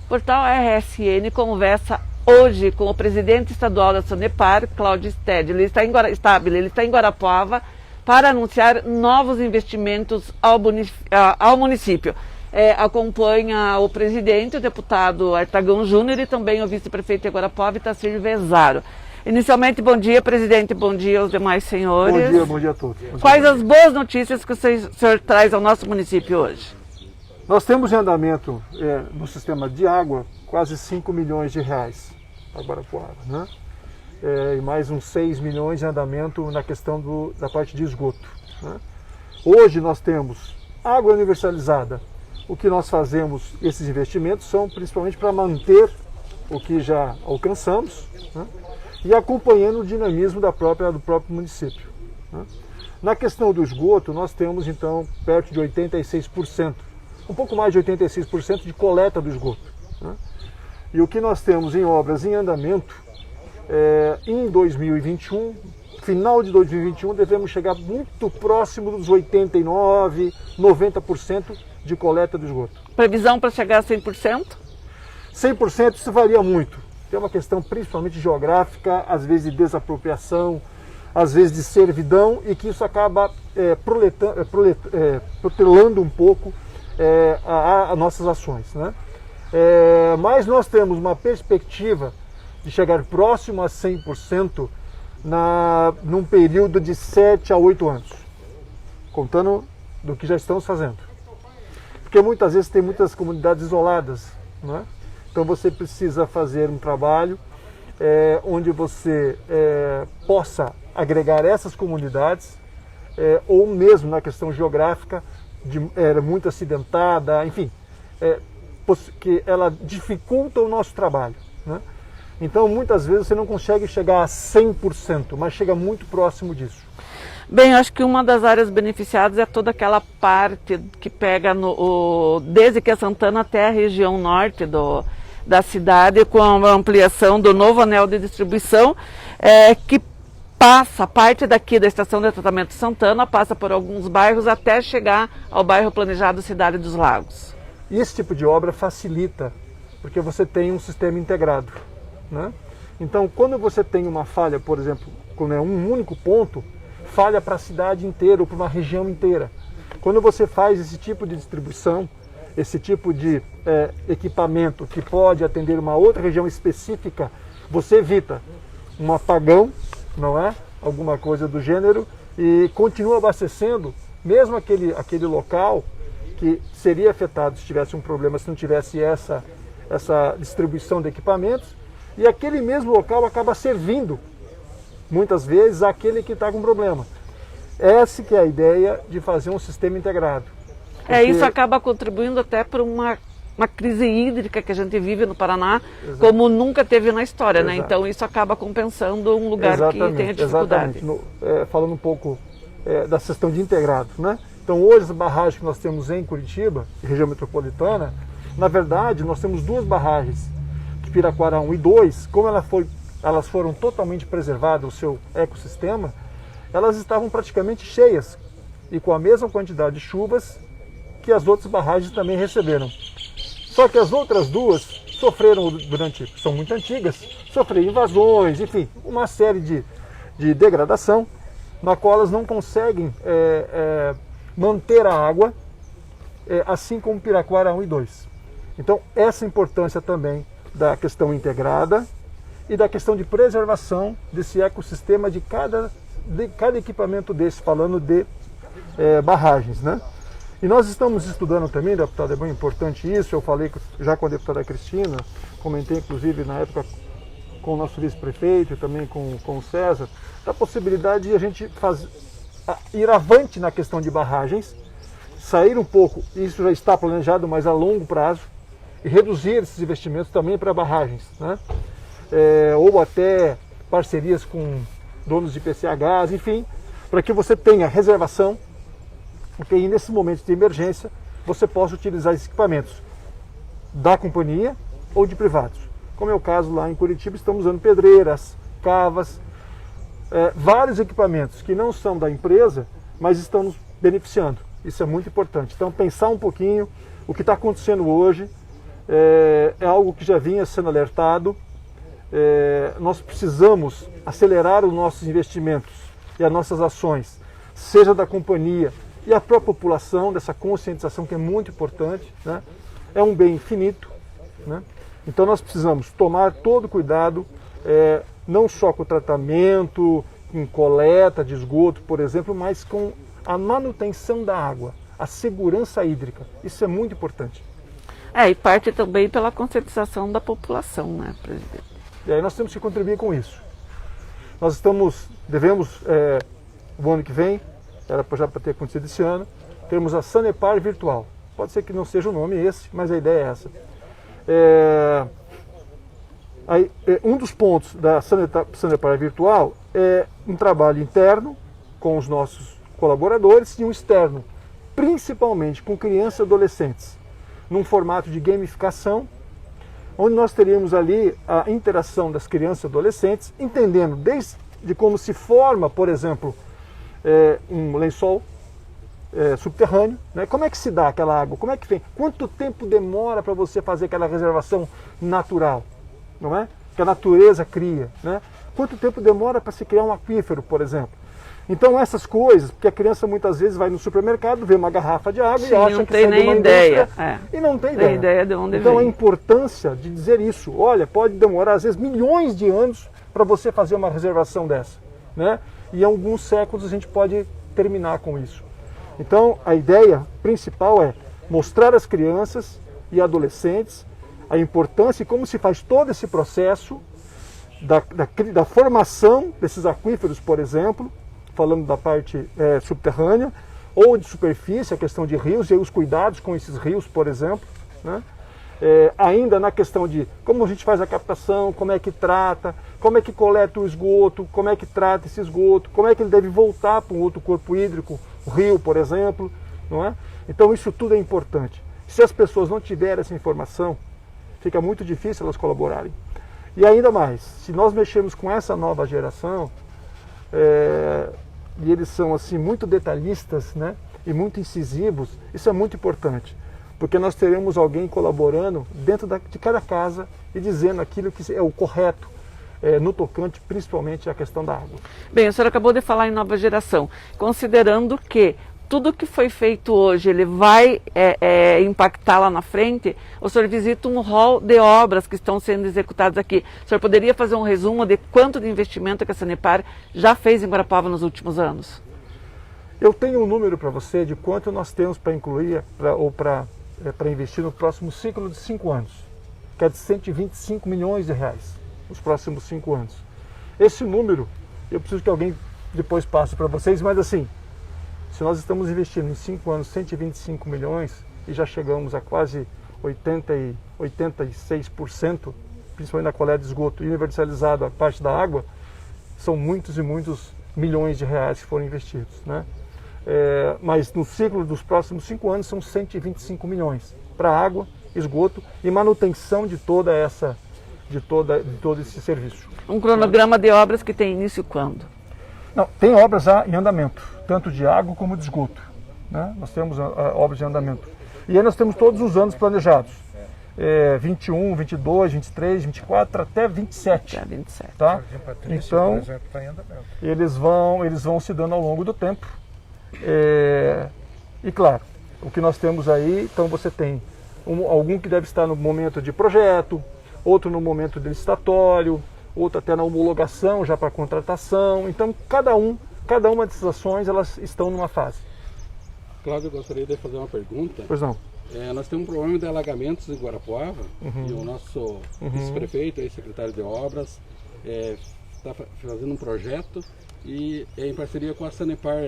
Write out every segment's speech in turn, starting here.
Portal RSN conversa hoje com o presidente estadual da Sanepar, Cláudio Stedley. Ele está em Guarapuava para anunciar novos investimentos ao município. Acompanha o presidente, o deputado Artagão Júnior, e também o vice-prefeito de Guarapuava, Itacir Vezaro. Inicialmente, bom dia, presidente, bom dia aos demais senhores. Bom dia a todos. Quais as boas notícias que o senhor traz ao nosso município hoje? Nós temos em andamento no sistema de água quase 5 milhões de reais para Guarapuava, né? E mais uns 6 milhões em andamento na questão da parte de esgoto, né? Hoje nós temos água universalizada. O que nós fazemos, esses investimentos, são principalmente para manter o que já alcançamos, né? E acompanhando o dinamismo do próprio município, né? Na questão do esgoto, nós temos então perto de 86%, um pouco mais de 86% de coleta do esgoto, né? E o que nós temos em obras em andamento, em 2021, final de 2021, devemos chegar muito próximo dos 89%, 90% de coleta do esgoto. Previsão para chegar a 100%? 100% isso varia muito. Tem uma questão principalmente geográfica, às vezes de desapropriação, às vezes de servidão, e que isso acaba protelando um pouco as nossas ações, né? Mas nós temos uma perspectiva de chegar próximo a 100% num período de 7 a 8 anos, contando do que já estamos fazendo. Porque muitas vezes tem muitas comunidades isoladas, né? Então você precisa fazer um trabalho onde você possa agregar essas comunidades, ou mesmo na questão geográfica, muito acidentada, enfim, que ela dificulta o nosso trabalho, né? Então muitas vezes você não consegue chegar a 100%, mas chega muito próximo disso. Bem, eu acho que uma das áreas beneficiadas é toda aquela parte que pega desde que é Santana até a região norte da cidade, com a ampliação do novo anel de distribuição, que passa, parte daqui da estação de tratamento Santana, passa por alguns bairros até chegar ao bairro planejado Cidade dos Lagos. E esse tipo de obra facilita, porque você tem um sistema integrado, né? Então, quando você tem uma falha, por exemplo, quando é um único ponto, falha para a cidade inteira ou para uma região inteira. Quando você faz esse tipo de distribuição, esse tipo de equipamento que pode atender uma outra região específica, você evita um apagão, não é? Alguma coisa do gênero, e continua abastecendo, mesmo aquele local que seria afetado se tivesse um problema, se não tivesse essa distribuição de equipamentos, e aquele mesmo local acaba servindo, muitas vezes, àquele que está com problema. Essa que é a ideia de fazer um sistema integrado. Isso acaba contribuindo até para uma crise hídrica que a gente vive no Paraná, exato, como nunca teve na história, exato, né? Então isso acaba compensando um lugar que tem a dificuldade. Falando um pouco da questão de integrado, né? Então hoje as barragens que nós temos em Curitiba, região metropolitana, na verdade nós temos duas barragens, Piraquara 1 e 2, como elas foram totalmente preservadas, o seu ecossistema, elas estavam praticamente cheias e com a mesma quantidade de chuvas que as outras barragens também receberam. Só que as outras duas sofreram são muito antigas, sofreram invasões, enfim, uma série de degradação, na qual elas não conseguem manter a água, assim como Piraquara 1 e 2. Então, essa importância também da questão integrada e da questão de preservação desse ecossistema de cada equipamento desse, falando de barragens, né? E nós estamos estudando também, deputado, é bem importante isso, eu falei já com a deputada Cristina, comentei inclusive na época com o nosso vice-prefeito e também com o César, da possibilidade de a gente ir avante na questão de barragens, sair um pouco, isso já está planejado, mas a longo prazo, e reduzir esses investimentos também para barragens, né? Ou até parcerias com donos de PCHs, enfim, para que você tenha reservação, porque aí nesses momentos de emergência você possa utilizar esses equipamentos da companhia ou de privados. Como é o caso lá em Curitiba, estamos usando pedreiras, cavas, vários equipamentos que não são da empresa, mas estão nos beneficiando. Isso é muito importante. Então pensar um pouquinho o que está acontecendo hoje, é algo que já vinha sendo alertado. Nós precisamos acelerar os nossos investimentos e as nossas ações, seja da companhia e a própria população, dessa conscientização que é muito importante, né? É um bem infinito, né? Então nós precisamos tomar todo cuidado, não só com o tratamento, com coleta de esgoto, por exemplo, mas com a manutenção da água, a segurança hídrica. Isso é muito importante. E parte também pela conscientização da população, né, presidente? E aí nós temos que contribuir com isso. Nós devemos, o ano que vem, era já para ter acontecido esse ano, temos a Sanepar Virtual. Pode ser que não seja o nome esse, mas a ideia é essa. Um dos pontos da Sanepar Virtual é um trabalho interno com os nossos colaboradores e um externo, principalmente com crianças e adolescentes, num formato de gamificação, onde nós teríamos ali a interação das crianças e adolescentes, entendendo desde como se forma, por exemplo, um lençol subterrâneo, né? Como é que se dá aquela água, como é que vem, quanto tempo demora para você fazer aquela reservação natural, não é? Que a natureza cria, né? Quanto tempo demora para se criar um aquífero, por exemplo. Então essas coisas, porque a criança muitas vezes vai no supermercado, vê uma garrafa de água e acha que sai de uma indústria e não tem ideia. Ideia de onde então vem. A importância de dizer isso, olha, pode demorar às vezes milhões de anos para você fazer uma reservação dessa, né? E em alguns séculos a gente pode terminar com isso. Então a ideia principal é mostrar às crianças e adolescentes a importância e como se faz todo esse processo da formação desses aquíferos, por exemplo, falando da parte subterrânea, ou de superfície, a questão de rios, e os cuidados com esses rios, por exemplo, né? Ainda na questão de como a gente faz a captação, como é que trata, como é que coleta o esgoto, como é que trata esse esgoto, como é que ele deve voltar para um outro corpo hídrico, o rio, por exemplo, não é? Então isso tudo é importante. Se as pessoas não tiverem essa informação, fica muito difícil elas colaborarem. E ainda mais, se nós mexermos com essa nova geração, e eles são assim muito detalhistas, né, e muito incisivos, isso é muito importante, porque nós teremos alguém colaborando dentro de cada casa e dizendo aquilo que é o correto, no tocante principalmente à questão da água. Bem, o senhor acabou de falar em nova geração, considerando que tudo que foi feito hoje, ele vai impactar lá na frente, o senhor visita um rol de obras que estão sendo executadas aqui. O senhor poderia fazer um resumo de quanto de investimento que a Sanepar já fez em Guarapuava nos últimos anos? Eu tenho um número para você de quanto nós temos para incluir para investir no próximo ciclo de 5 anos, que é de 125 milhões de reais nos próximos 5 anos. Esse número, eu preciso que alguém depois passe para vocês, mas assim, se nós estamos investindo em 5 anos 125 milhões e já chegamos a quase 86%, principalmente na coleta de esgoto universalizado, a parte da água, são muitos e muitos milhões de reais que foram investidos, né? Mas no ciclo dos próximos 5 anos são 125 milhões para água, esgoto e manutenção de todo esse serviço. Um cronograma de obras que tem início quando? Não, tem obras já em andamento, tanto de água como de esgoto, né? Nós temos obras de andamento. E aí nós temos todos os anos planejados. 21, 22, 23, 24 até 27. Até 27. Tá? Patrícia, então, por exemplo, está em andamento. Eles vão se dando ao longo do tempo. E claro, o que nós temos aí, então você tem algum que deve estar no momento de projeto, outro no momento de licitatório, outro até na homologação já para contratação. Então cada uma dessas ações elas estão numa fase. Cláudio, eu gostaria de fazer uma pergunta. Pois não. Nós temos um problema de alagamentos em Guarapuava e o nosso vice-prefeito, secretário de obras, está fazendo um projeto e em parceria com a Sanepar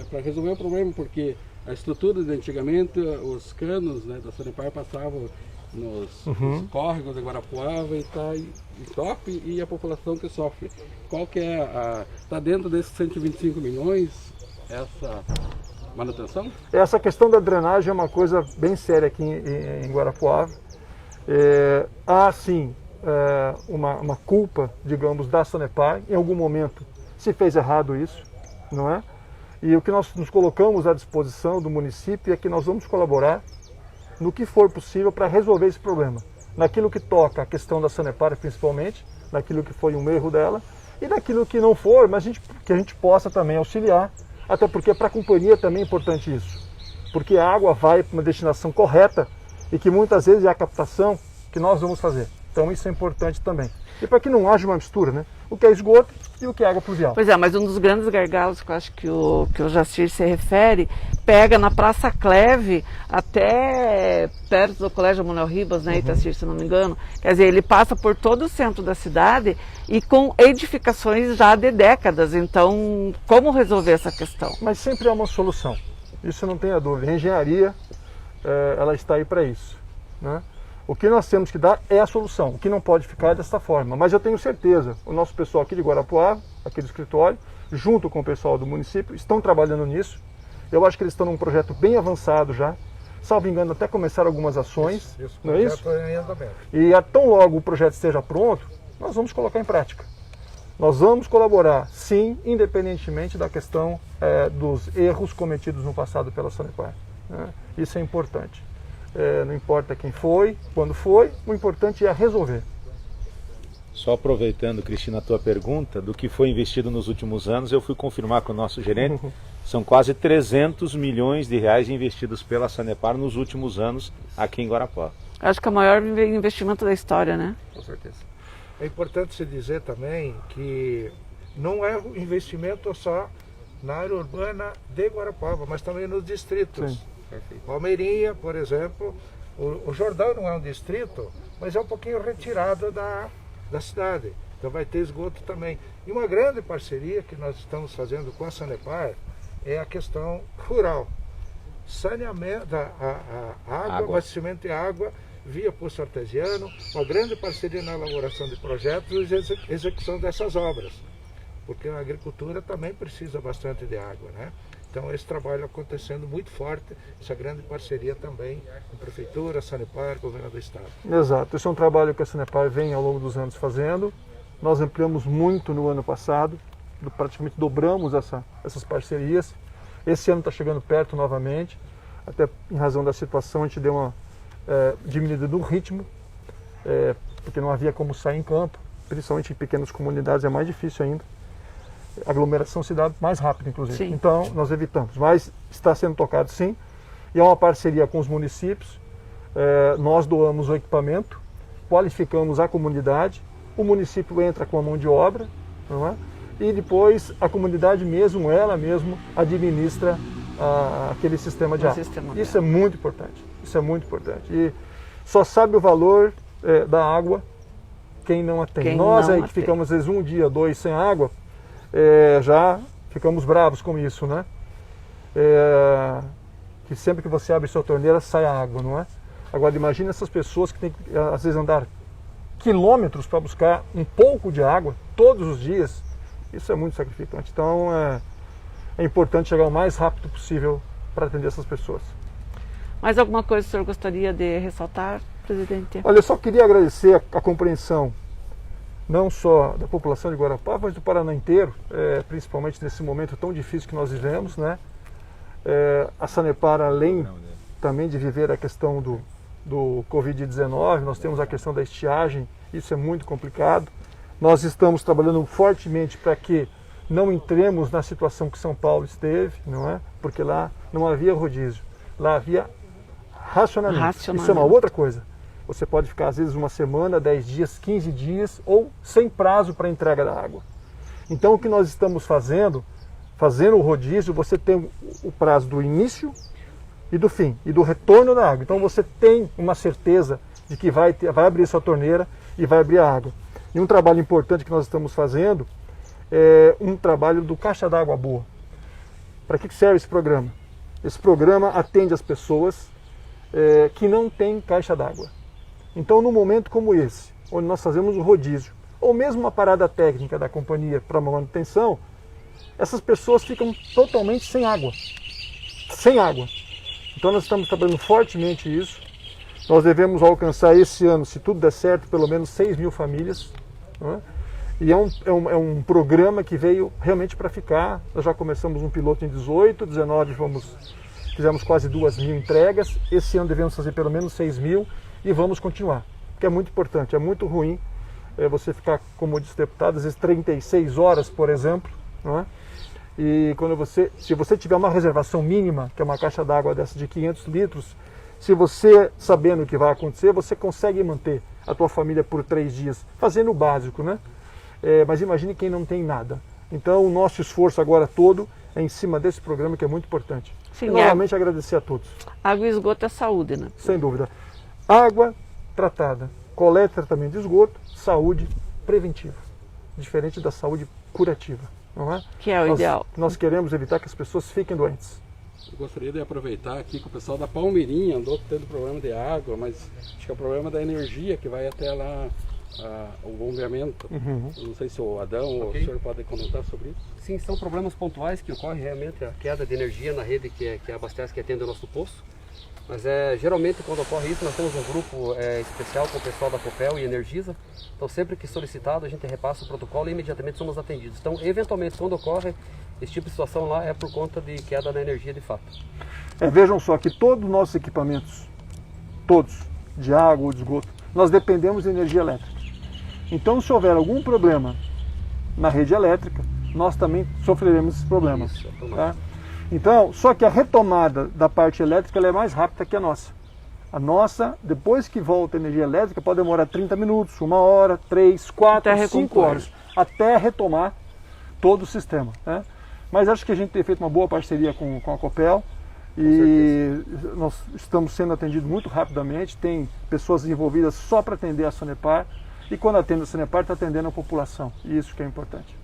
para resolver o problema, porque a estrutura de antigamente, os canos, né, da Sanepar passavam nos córregos de Guarapuava e está top e a população que sofre. Qual que está dentro desses 125 milhões essa manutenção? Essa questão da drenagem é uma coisa bem séria aqui em Guarapuava. Há sim uma culpa, digamos, da Sanepar. Em algum momento se fez errado isso, não é? E o que nós nos colocamos à disposição do município é que nós vamos colaborar no que for possível para resolver esse problema. Naquilo que toca a questão da Sanepar, principalmente, naquilo que foi um erro dela, e naquilo que não for, mas que a gente possa também auxiliar, até porque para a companhia também é importante isso. Porque a água vai para uma destinação correta e que muitas vezes é a captação que nós vamos fazer. Então isso é importante também. E para que não haja uma mistura, né? O que é esgoto e o que é água pluvial. Pois é, mas um dos grandes gargalos que eu acho que o Jacir se refere, pega na Praça Cleve até perto do Colégio Manuel Ribas, né, Itacir, se não me engano. Quer dizer, ele passa por todo o centro da cidade e com edificações já de décadas. Então, como resolver essa questão? Mas sempre há uma solução. Isso não tenha dúvida. A engenharia, ela está aí para isso, né? O que nós temos que dar é a solução, o que não pode ficar é dessa forma. Mas eu tenho certeza, o nosso pessoal aqui de Guarapuava, aqui do escritório, junto com o pessoal do município, estão trabalhando nisso. Eu acho que eles estão num projeto bem avançado já. Salvo engano, até começaram algumas ações, não é isso? E tão logo o projeto esteja pronto, nós vamos colocar em prática. Nós vamos colaborar, sim, independentemente da questão dos erros cometidos no passado pela Sanepar, né? Isso é importante. Não importa quem foi, quando foi, o importante é resolver. Só aproveitando, Cristina, a tua pergunta, do que foi investido nos últimos anos, eu fui confirmar com o nosso gerente, são quase 300 milhões de reais investidos pela Sanepar nos últimos anos aqui em Guarapuava. Acho que é o maior investimento da história, né? Com certeza. É importante se dizer também que não é um investimento só na área urbana de Guarapuava, mas também nos distritos. Sim. Palmeirinha, por exemplo, o Jordão não é um distrito, mas é um pouquinho retirado da cidade. Então vai ter esgoto também. E uma grande parceria que nós estamos fazendo com a Sanepar é a questão rural. Saneamento, água, abastecimento de água via poço artesiano, uma grande parceria na elaboração de projetos e execução dessas obras. Porque a agricultura também precisa bastante de água, né? Então esse trabalho acontecendo muito forte, essa grande parceria também com a Prefeitura, Sanepar, Governo do Estado. Exato, esse é um trabalho que a Sanepar vem ao longo dos anos fazendo. Nós ampliamos muito no ano passado, praticamente dobramos essas parcerias. Esse ano está chegando perto novamente, até em razão da situação a gente deu uma diminuída do ritmo, porque não havia como sair em campo, principalmente em pequenas comunidades é mais difícil ainda. A aglomeração se dá mais rápido, inclusive. Sim. Então, nós evitamos. Mas está sendo tocado, sim. E é uma parceria com os municípios. Nós doamos o equipamento, qualificamos a comunidade, o município entra com a mão de obra, não é? E depois a comunidade mesmo, ela mesmo, administra aquele sistema de água. Isso é muito importante. Isso é muito importante. E só sabe o valor da água quem não a tem. Nós aí que ficamos, às vezes, um dia, dois sem água, já ficamos bravos com isso, né? Que sempre que você abre sua torneira sai a água, não é? Agora imagine essas pessoas que têm que às vezes andar quilômetros para buscar um pouco de água todos os dias. Isso é muito sacrificante. Então é importante chegar o mais rápido possível para atender essas pessoas. Mais alguma coisa que o senhor gostaria de ressaltar, presidente? Olha, eu só queria agradecer a compreensão não só da população de Guarapuava, mas do Paraná inteiro, principalmente nesse momento tão difícil que nós vivemos, né? A Sanepar, além também de viver a questão do Covid-19, nós temos a questão da estiagem, isso é muito complicado. Nós estamos trabalhando fortemente para que não entremos na situação que São Paulo esteve, não é? Porque lá não havia rodízio, lá havia racionamento. Isso é uma outra coisa. Você pode ficar, às vezes, uma semana, 10 dias, 15 dias, ou sem prazo para a entrega da água. Então, o que nós estamos fazendo o rodízio, você tem o prazo do início e do fim, e do retorno da água. Então, você tem uma certeza de que vai abrir sua torneira e vai abrir a água. E um trabalho importante que nós estamos fazendo é um trabalho do Caixa d'Água Boa. Para que serve esse programa? Esse programa atende as pessoas que não têm caixa d'água. Então, num momento como esse, onde nós fazemos o rodízio, ou mesmo uma parada técnica da companhia para manutenção, essas pessoas ficam totalmente sem água. Sem água. Então, nós estamos trabalhando fortemente isso. Nós devemos alcançar esse ano, se tudo der certo, pelo menos 6 mil famílias. Não é? E é um programa que veio realmente para ficar. Nós já começamos um piloto em 18, 19 vamos fizemos quase 2.000 entregas, esse ano devemos fazer pelo menos 6.000 e vamos continuar, porque é muito importante, é muito ruim você ficar, como disse o deputado, às vezes 36 horas, por exemplo, não é? E se você tiver uma reservação mínima, que é uma caixa d'água dessa de 500 litros, se você, sabendo o que vai acontecer, você consegue manter a tua família por 3 dias, fazendo o básico, né? Mas imagine quem não tem nada. Então o nosso esforço agora todo é em cima desse programa, que é muito importante. Sim, e novamente agradecer a todos. Água e esgoto é saúde, né? Sem dúvida. Água tratada, coleta e tratamento de esgoto, saúde preventiva, diferente da saúde curativa, não é? Que é o ideal. Nós queremos evitar que as pessoas fiquem doentes. Eu gostaria de aproveitar aqui que o pessoal da Palmeirinha andou tendo problema de água, mas acho que é o problema da energia que vai até lá, o bombeamento. Não sei se o Adão ou o senhor pode comentar sobre isso. Sim, são problemas pontuais que ocorrem realmente, a queda de energia na rede que abastece, que atende o nosso poço. Mas geralmente quando ocorre isso, nós temos um grupo especial com o pessoal da Copel e Energisa. Então sempre que solicitado, a gente repassa o protocolo e imediatamente somos atendidos. Então, eventualmente, quando ocorre esse tipo de situação lá, é por conta de queda da energia de fato. Vejam só que todos os nossos equipamentos, todos, de água ou de esgoto, nós dependemos de energia elétrica. Então, se houver algum problema na rede elétrica, nós também sofreremos esse problema. Isso, tá? Então, só que a retomada da parte elétrica ela é mais rápida que a nossa. A nossa, depois que volta a energia elétrica, pode demorar 30 minutos, 1 hora, 3, 4, 5 horas, até retomar todo o sistema. Né? Mas acho que a gente tem feito uma boa parceria com a Copel e nós estamos sendo atendidos muito rapidamente, tem pessoas envolvidas só para atender a Sanepar e quando atende a Sanepar está atendendo a população, e isso que é importante.